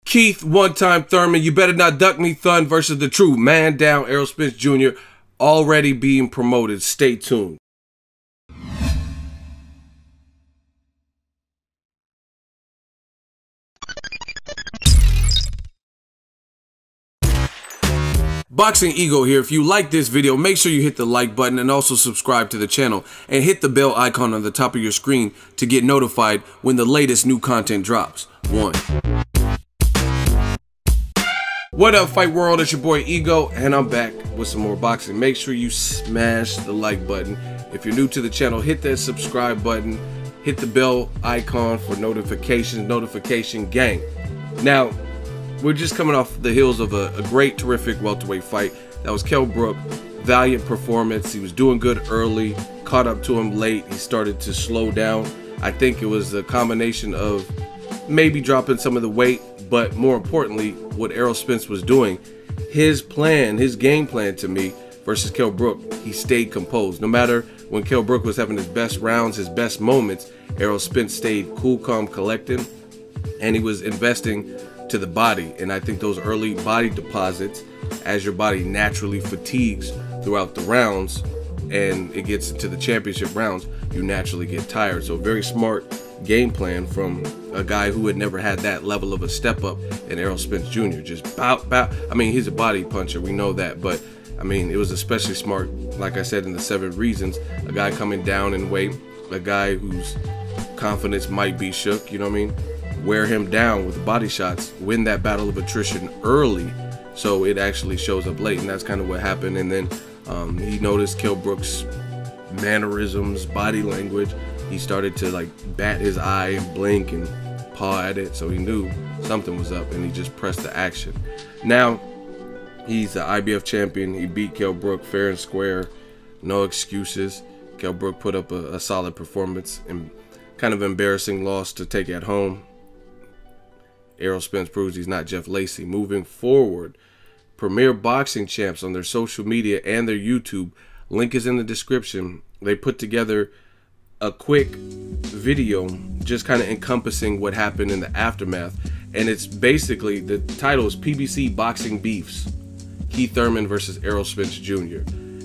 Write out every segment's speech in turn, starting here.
Keith, one-time Thurman, you better not duck me, Thun versus the true man down, Errol Spence Jr. already being promoted. Stay tuned. Boxingego here. If you like this video, make sure you hit the like button and also subscribe to the channel and hit the bell icon on the top of your screen to get notified when the latest new content drops. What up, Fight World? It's your boy Ego, and I'm back with some more boxing. Make sure you smash the like button. If you're new to the channel, hit that subscribe button, hit the bell icon for notifications, notification gang. Now, we're just coming off the heels of a great, terrific welterweight fight. That was KELL BROOK. Valiant performance. He was doing good early, caught up to him late. He started to slow down. I think it was a combination of maybe dropping some of the weight, but more importantly, what Errol Spence was doing. His plan, his game plan to me versus KELL BROOK, he stayed composed. No matter when KELL BROOK was having his best rounds, his best moments, Errol Spence stayed cool, calm, collected, and he was investing to the body. And I think those early body deposits, as your body naturally fatigues throughout the rounds and it gets into the championship rounds, you naturally get tired. So very smart game plan from a guy who had never had that level of a step up in Errol Spence Jr. Just bow. I mean, he's a body puncher, we know that, but I mean, it was especially smart, like I said in the 7 reasons, a guy coming down in weight, a guy whose confidence might be shook, you know what I mean? Wear him down with body shots, win that battle of attrition early, so it actually shows up late, and that's kind of what happened. And then he noticed KELL BROOK's mannerisms, body language. He started to like bat his eye and blink and paw at it, so he knew something was up, and he just pressed the action. Now he's the IBF champion. He beat KELL BROOK fair and square, no excuses. KELL BROOK put up a solid performance, and kind of embarrassing loss to take at home. Errol Spence proves he's not Jeff Lacey. Moving forward, Premier Boxing Champs on their social media and their YouTube, link is in the description. They put together a quick video just kind of encompassing what happened in the aftermath, and it's basically, the title is PBC Boxing Beefs, Keith Thurman versus Errol Spence Jr.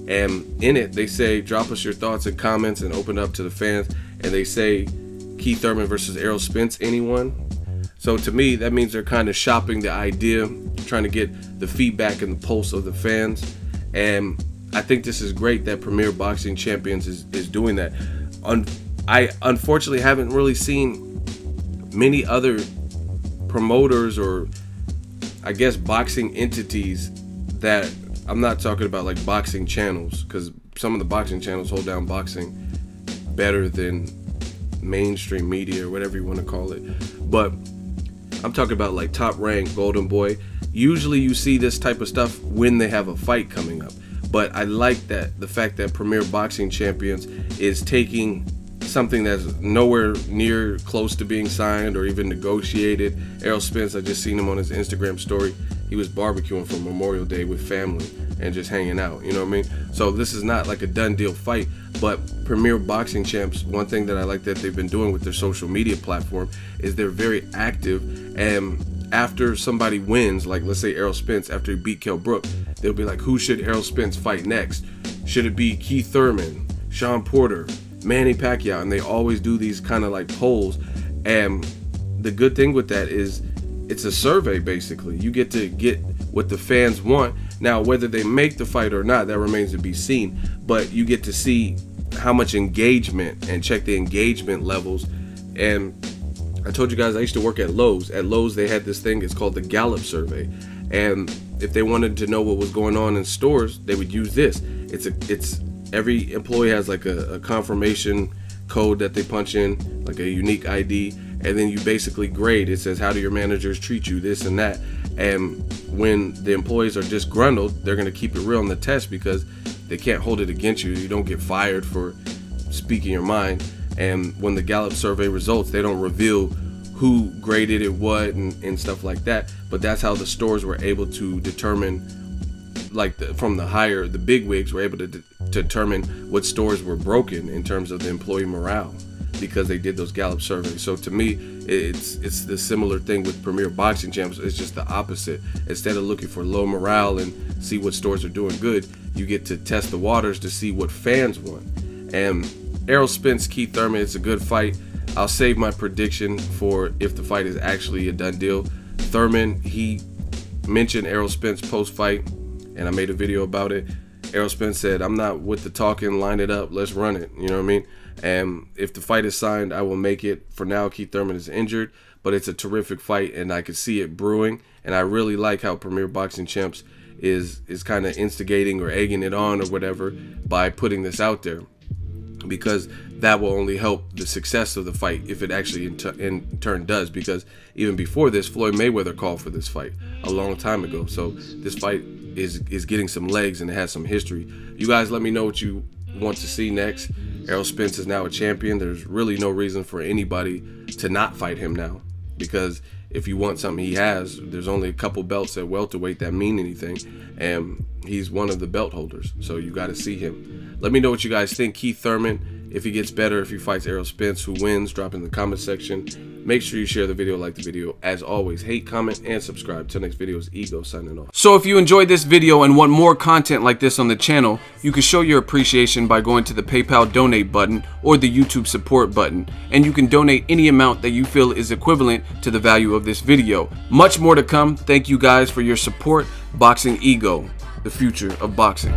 And in it they say, drop us your thoughts and comments and open up to the fans, and they say Keith Thurman versus Errol Spence, anyone? So to me, that means they're kind of shopping the idea, trying to get the feedback and the pulse of the fans. And I think this is great that Premier Boxing Champions is doing that. I unfortunately haven't really seen many other promoters, or I guess boxing entities, that, I'm not talking about like boxing channels, because some of the boxing channels hold down boxing better than mainstream media or whatever you want to call it, but I'm talking about like Top Rank, Golden Boy. Usually you see this type of stuff when they have a fight coming up. But I like that, the fact that Premier Boxing Champions is taking something that's nowhere near close to being signed or even negotiated. Errol Spence, I just seen him on his Instagram story. He was barbecuing for Memorial Day with family and just hanging out, you know what I mean? So this is not like a done deal fight, but Premier Boxing Champs, one thing that I like that they've been doing with their social media platform is they're very active, and after somebody wins, like let's say Errol Spence, after he beat KELL BROOK, they'll be like, who should Errol Spence fight next? Should it be Keith Thurman, Sean Porter, Manny Pacquiao? And they always do these kind of like polls, and the good thing with that is it's a survey basically. You get to get what the fans want. Now whether they make the fight or not, that remains to be seen, but you get to see how much engagement and check the engagement levels. And I told you guys I used to work at Lowe's. At Lowe's they had this thing, it's called the Gallup survey, and if they wanted to know what was going on in stores, they would use this. It's every employee has like a confirmation code that they punch in, like a unique ID, and then you basically grade. It says, how do your managers treat you, this and that. And when the employees are disgruntled, they're going to keep it real on the test because they can't hold it against you. You don't get fired for speaking your mind. And when the Gallup survey results, they don't reveal who graded it what and stuff like that, but that's how the stores were able to determine, like from the big wigs were able to determine what stores were broken in terms of the employee morale. because they did those Gallup surveys. So to me, it's the similar thing with Premier Boxing Champs. It's just the opposite. Instead of looking for low morale and see what stores are doing good, you get to test the waters to see what fans want. And Errol Spence, Keith Thurman, it's a good fight. I'll save my prediction for if the fight is actually a done deal. Thurman, he mentioned Errol Spence post-fight, and I made a video about it. Errol Spence said, "I'm not with the talking, line it up, let's run it." You know what I mean? And if the fight is signed, I will make it. For now, Keith Thurman is injured, but it's a terrific fight, and I could see it brewing. And I really like how Premier Boxing Champs is kind of instigating or egging it on or whatever by putting this out there, because that will only help the success of the fight if it actually in turn does. Because even before this, Floyd Mayweather called for this fight a long time ago. So this fight is getting some legs and it has some history. You guys let me know what you want to see next. Errol Spence is now a champion. There's really no reason for anybody to not fight him now, because if you want something he has, there's only a couple belts at welterweight that mean anything, and he's one of the belt holders, so you got to see him. Let me know what you guys think. Keith Thurman, if he gets better, if he fights Errol Spence, who wins, drop in the comment section. Make sure you share the video, like the video. As always, hate, comment, and subscribe. Till next video is Ego signing off. So if you enjoyed this video and want more content like this on the channel, you can show your appreciation by going to the PayPal donate button or the YouTube support button, and you can donate any amount that you feel is equivalent to the value of this video. Much more to come. Thank you guys for your support. Boxingego, the future of boxing.